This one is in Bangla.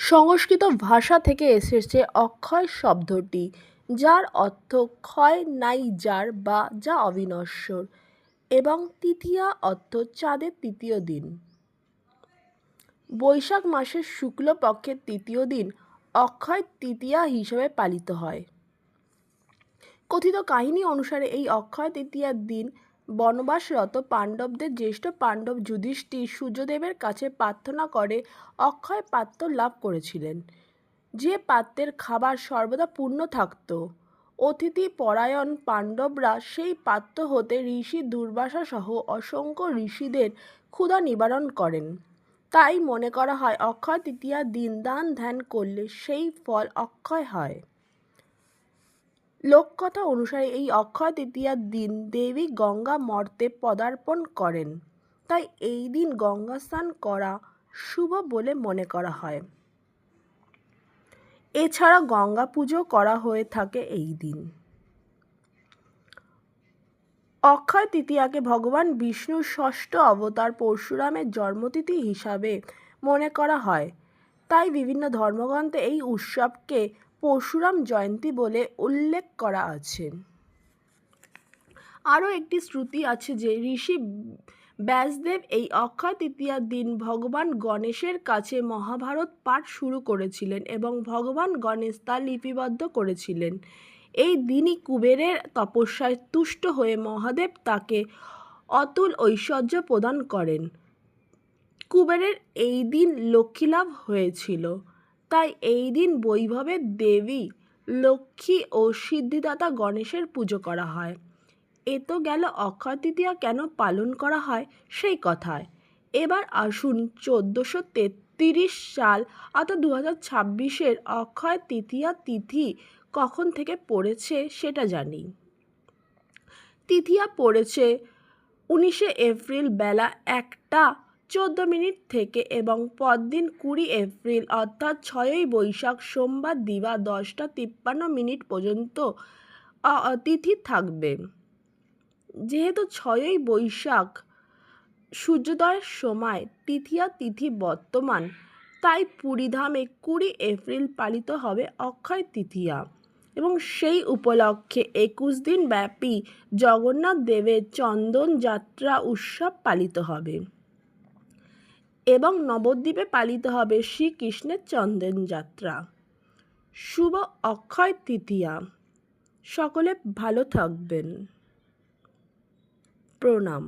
সংস্কৃত ভাষা থেকে এসেছে অক্ষয় শব্দটি, যার অর্থ ক্ষয় নাই যার বা যা অবিনশ্বর, এবং তৃতীয়া অর্থ চাঁদের তৃতীয় দিন। বৈশাখ মাসের শুক্লপক্ষের তৃতীয় দিন অক্ষয় তৃতীয়া হিসেবে পালিত হয়। কথিত কাহিনী অনুসারে এই অক্ষয় তৃতীয়ার দিন বনবাসরত পাণ্ডবদের জ্যেষ্ঠ পাণ্ডব যুধিষ্ঠির সূর্যদেবের কাছে প্রার্থনা করে অক্ষয় পাত্র লাভ করেছিলেন, যে পাত্রের খাবার সর্বদা পূর্ণ থাকত। অতিথি পরায়ণ পাণ্ডবরা সেই পাত্র হতে ঋষি দুর্বাসা সহ অসংখ্য ঋষিদের ক্ষুধা নিবারণ করেন। তাই মনে করা হয় অক্ষয় তৃতীয়ার দিন দান ধ্যান করলে সেই ফল অক্ষয় হয়। লোককথা অনুসারে এই অক্ষয় তৃতীয়ার দিন দেবী গঙ্গা মর্তে পদার্পণ করেন, তাই এই দিন গঙ্গা স্নান করা শুভ বলে মনে করা হয়। এছাড়া গঙ্গা পুজো করা হয়ে থাকে এই দিন। অক্ষয় তৃতীয়াকে ভগবান বিষ্ণুর ষষ্ঠ অবতার পরশুরামের জন্মতিথি হিসাবে মনে করা হয়, তাই বিভিন্ন ধর্মগ্রন্থে এই উৎসবকে পরশুরাম জয়ন্তী বলে উল্লেখ করা আছে। আরও একটি শ্রুতি আছে যে ঋষি ব্যাসদেব এই অক্ষয় তৃতীয়ার দিন ভগবান গণেশের কাছে মহাভারত পাঠ শুরু করেছিলেন এবং ভগবান গণেশ তা লিপিবদ্ধ করেছিলেন। এই দিনই কুবেরের তপস্যায় তুষ্ট হয়ে মহাদেব তাকে অতুল ঐশ্বর্য প্রদান করেন। কুবেরের এই দিন লক্ষ্মীলাভ হয়েছিল, তাই এই দিন বৈভবের দেবী লক্ষ্মী ও সিদ্ধিদাতা গণেশের পুজো করা হয়। এ তো গেল অক্ষয় তৃতীয়া কেন পালন করা হয় সেই কথায়। এবার আসুন 1433 সাল অর্থাৎ 2026-এর অক্ষয় তৃতীয়া তিথি কখন থেকে পড়েছে সেটা জানি। তৃতীয়া পড়েছে 19 এপ্রিল বেলা 1টা 14 থেকে এবং পরদিন 20 এপ্রিল অর্থাৎ 6ই বৈশাখ সোমবার দিবা 10টা 53 পর্যন্ত তিথি থাকবে। যেহেতু 6ই বৈশাখ সূর্যোদয়ের সময় তৃতীয়া তিথি বর্তমান, তাই পুরীধামে 20 এপ্রিল পালিত হবে অক্ষয় তৃতীয়া এবং সেই উপলক্ষে 21 দিন ব্যাপী জগন্নাথ দেবের চন্দন যাত্রা উৎসব পালিত হবে এবং নবদ্বীপে পালিত হবে শ্রীকৃষ্ণের চন্দন যাত্রা। শুভ অক্ষয় তৃতীয়া। সকলে ভালো থাকবেন। প্রণাম।